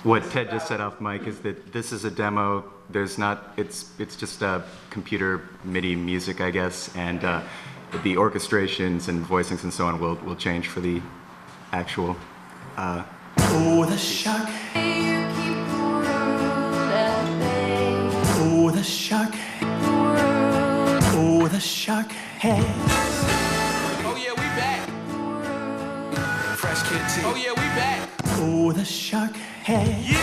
What Ted just said off mic is that this is a demo. There's not. It's just computer MIDI music, I guess, and the orchestrations and voicings and so on will change for the actual. Oh, the shock. Oh, the shock. Oh, the shock has. Oh yeah, we back. Fresh Kid T. Oh yeah, we back. Oh, the shock has. You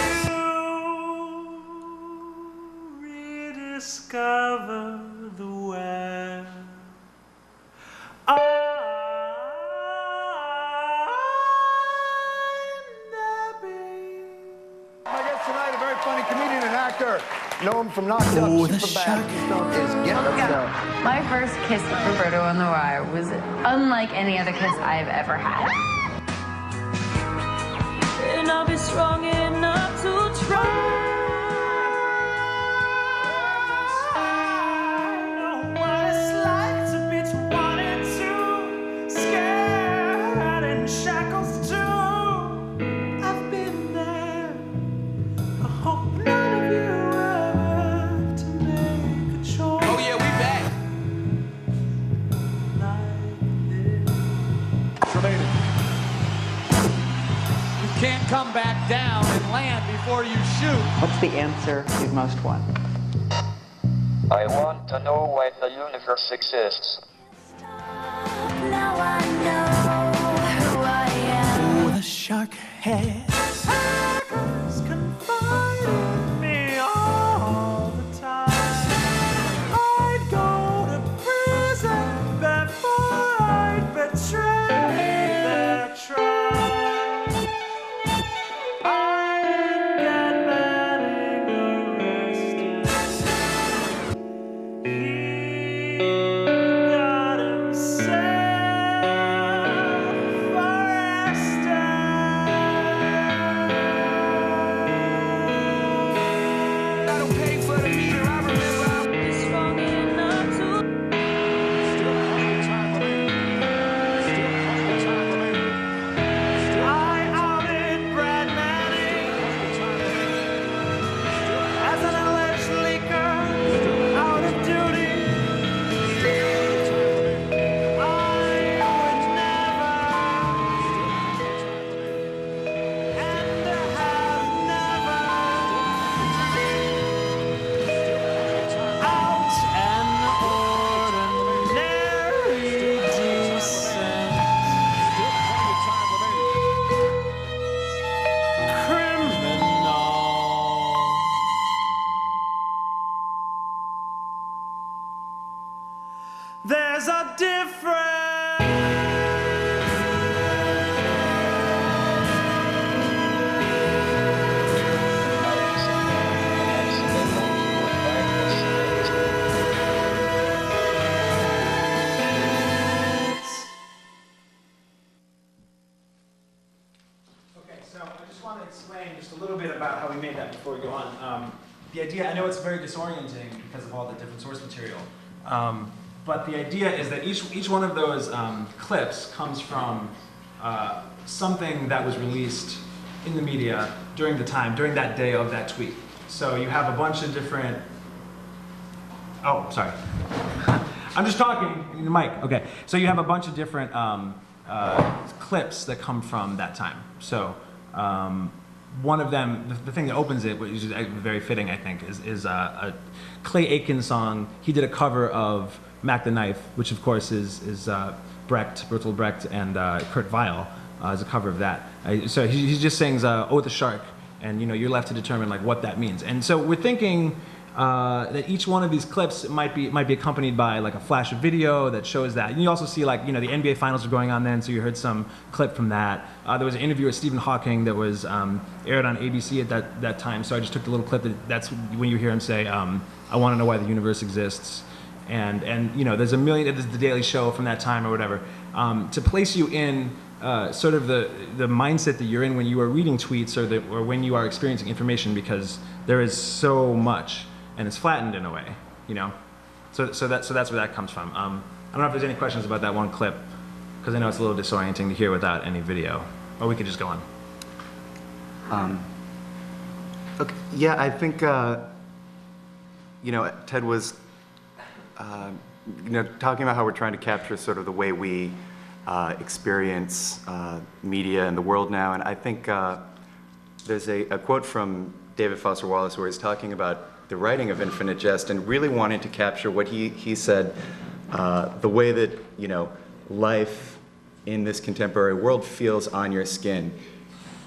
rediscover the web. I'm napping. My guest tonight, a very funny comedian and actor. Know him from Knocked Up, Oh, the Superbad. shock. Is My first kiss with Roberto on the wire was unlike any other kiss I've ever had. And I'll be strong enough to try. Know what it's like to be 22, scared and shackles too. I've been there. I hope none of you ever have to make a choice. Oh yeah, we back. Like this. You can't come back down and land before you shoot. What's the answer you'd most want? I want to know why the universe exists. Now I know who I am. Oh, the shock has. Hackers confide in me all the time. I'd go to prison before I'd betray their tribe. I'd get Manning arrested. He got himself arrested. I don't pay for the meter. I remember I was Strong enough to I outed Brad Manning as an alleged leaker out of duty. I would never and have never out an ordinary decent criminal. There's a difference. Okay, so I just want to explain just a little bit about how we made that before we go on. The idea, I know it's very disorienting because of all the different source material, but the idea is that each one of those clips comes from something that was released in the media during that day of that tweet. So you have a bunch of different, oh, sorry. I'm just talking in the mic. Okay, so you have a bunch of different clips that come from that time. So one of them, the thing that opens it, which is very fitting, I think, is a Clay Aiken song. He did a cover of Mac the Knife, which of course is Bertolt Brecht and Kurt Weill, is a cover of that. So he just sings "Oh the Shark," and you're left to determine like what that means. And so we're thinking that each one of these clips might be accompanied by like a flash of video that shows that. And you also see like the NBA Finals are going on then, so you heard some clip from that. There was an interview with Stephen Hawking that was aired on ABC at that time. So I just took the little clip. That's when you hear him say, "I want to know why the universe exists." And there's the Daily Show from that time or whatever, to place you in sort of the mindset that you're in when you are reading tweets or when you are experiencing information, because there is so much and it's flattened in a way, So that's where that comes from. I don't know if there's any questions about that one clip, because I know it's a little disorienting to hear without any video, or we could just go on. Okay, yeah, I think, Ted was, talking about how we're trying to capture sort of the way we experience media in the world now. And I think there's a quote from David Foster Wallace where he's talking about the writing of Infinite Jest and really wanting to capture what he said, the way that, life in this contemporary world feels on your skin.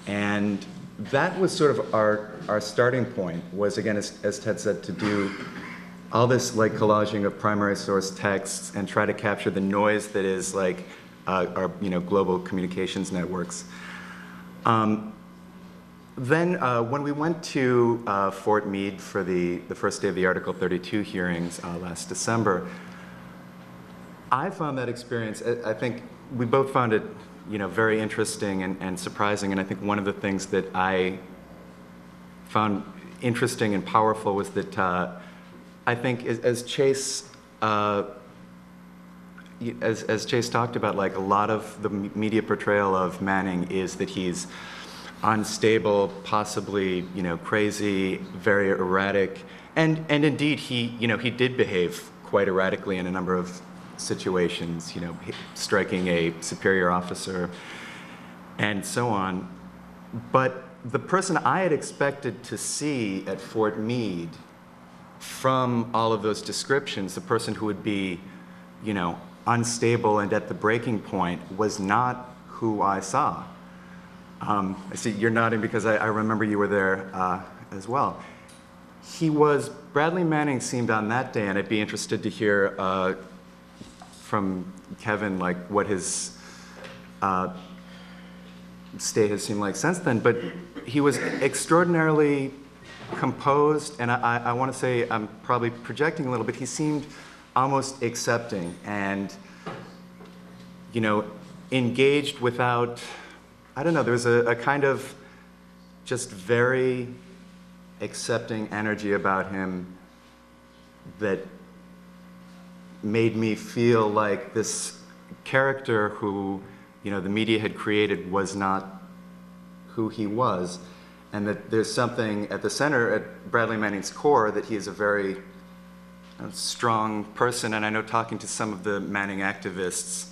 And that was sort of our starting point, was, again, as Ted said, to do all this like collaging of primary source texts and try to capture the noise that is like our global communications networks. Then when we went to Fort Meade for the first day of the Article 32 hearings last December, I found that experience, I think we both found it very interesting and surprising. And I think one of the things that I found interesting and powerful was that I think as Chase talked about, like a lot of the media portrayal of Manning is that he's unstable, possibly crazy, very erratic, and indeed he did behave quite erratically in a number of situations, striking a superior officer and so on. But the person I had expected to see at Fort Meade from all of those descriptions, the person who would be, unstable and at the breaking point, was not who I saw. I see you're nodding because I remember you were there as well. Bradley Manning seemed on that day, and I'd be interested to hear from Kevin, like what his state has seemed like since then, but he was extraordinarily composed, and I want to say, I'm probably projecting a little bit, he seemed almost accepting and, engaged without, I don't know, there was a kind of just very accepting energy about him that made me feel like this character who, the media had created was not who he was, and that there's something at the center, at Bradley Manning's core, that he is a very strong person. And I know, talking to some of the Manning activists,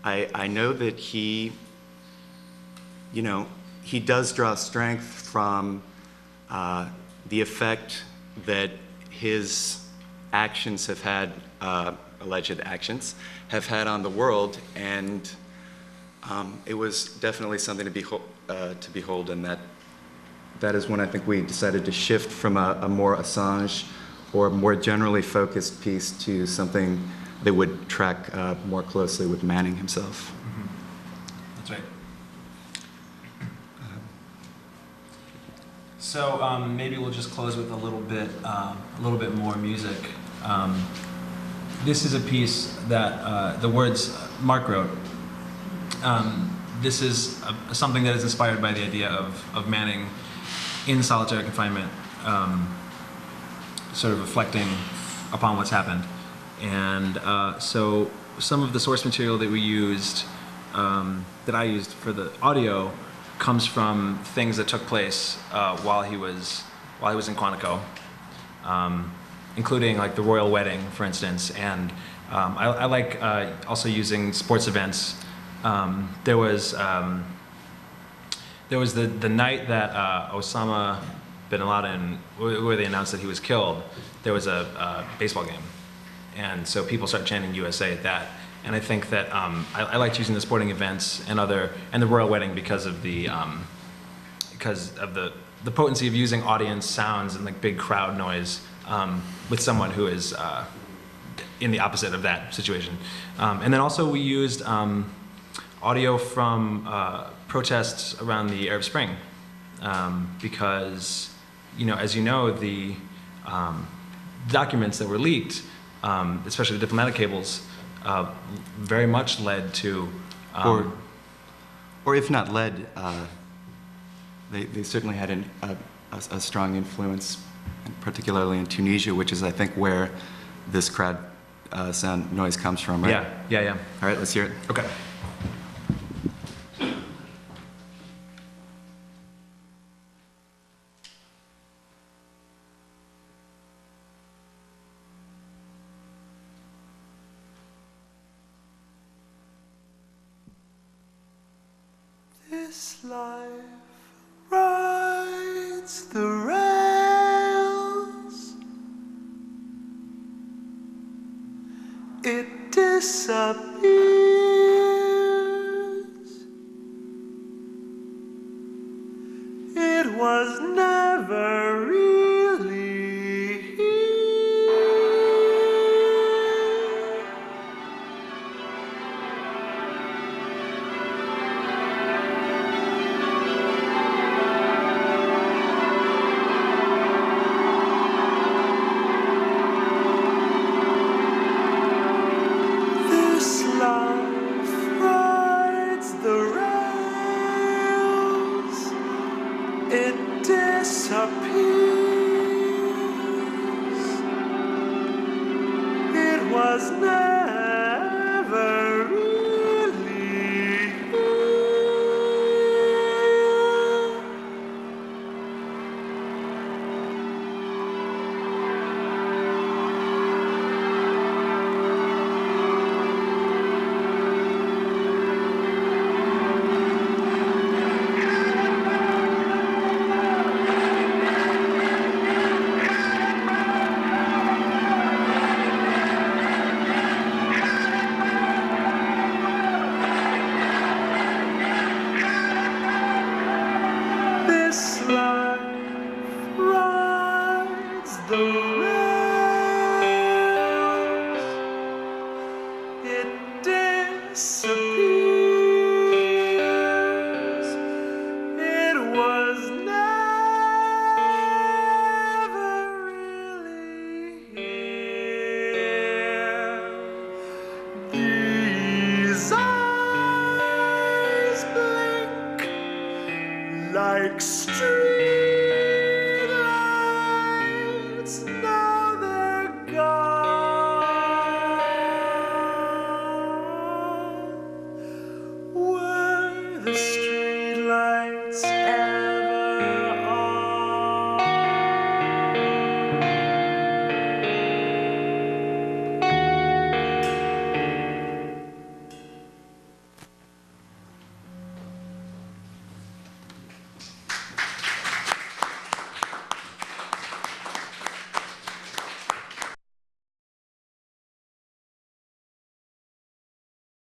I know that he does draw strength from the effect that his actions have had, alleged actions, have had on the world, and it was definitely something to behold, and that is when I think we decided to shift from a more Assange or more generally focused piece to something that would track more closely with Manning himself. Mm-hmm. That's right. So maybe we'll just close with a little bit more music. This is a piece that the words Mark wrote. This is something that is inspired by the idea of Manning in solitary confinement, sort of reflecting upon what's happened. And so some of the source material that we used, that I used for the audio, comes from things that took place while he was in Quantico, including like the royal wedding, for instance. And I like also using sports events. There was the night that Osama bin Laden, where they announced that he was killed, there was a baseball game. And so people started chanting USA at that. And I think that I liked using the sporting events and the royal wedding because of the potency of using audience sounds and like big crowd noise with someone who is in the opposite of that situation. And then also we used audio from protests around the Arab Spring, because as you know, the documents that were leaked, especially the diplomatic cables, very much led to, or if not led, they certainly had a strong influence, particularly in Tunisia, which is, I think, where this crowd sound noise comes from, right? Yeah. All right, let's hear it. Okay. This life rides the rails. It disappears. It was never really here. This life rides the rails. It disappears. It was never really here. This life rides the rails. It disappears. It was never really here. These eyes blink like street lights. Now they're gone. Were the street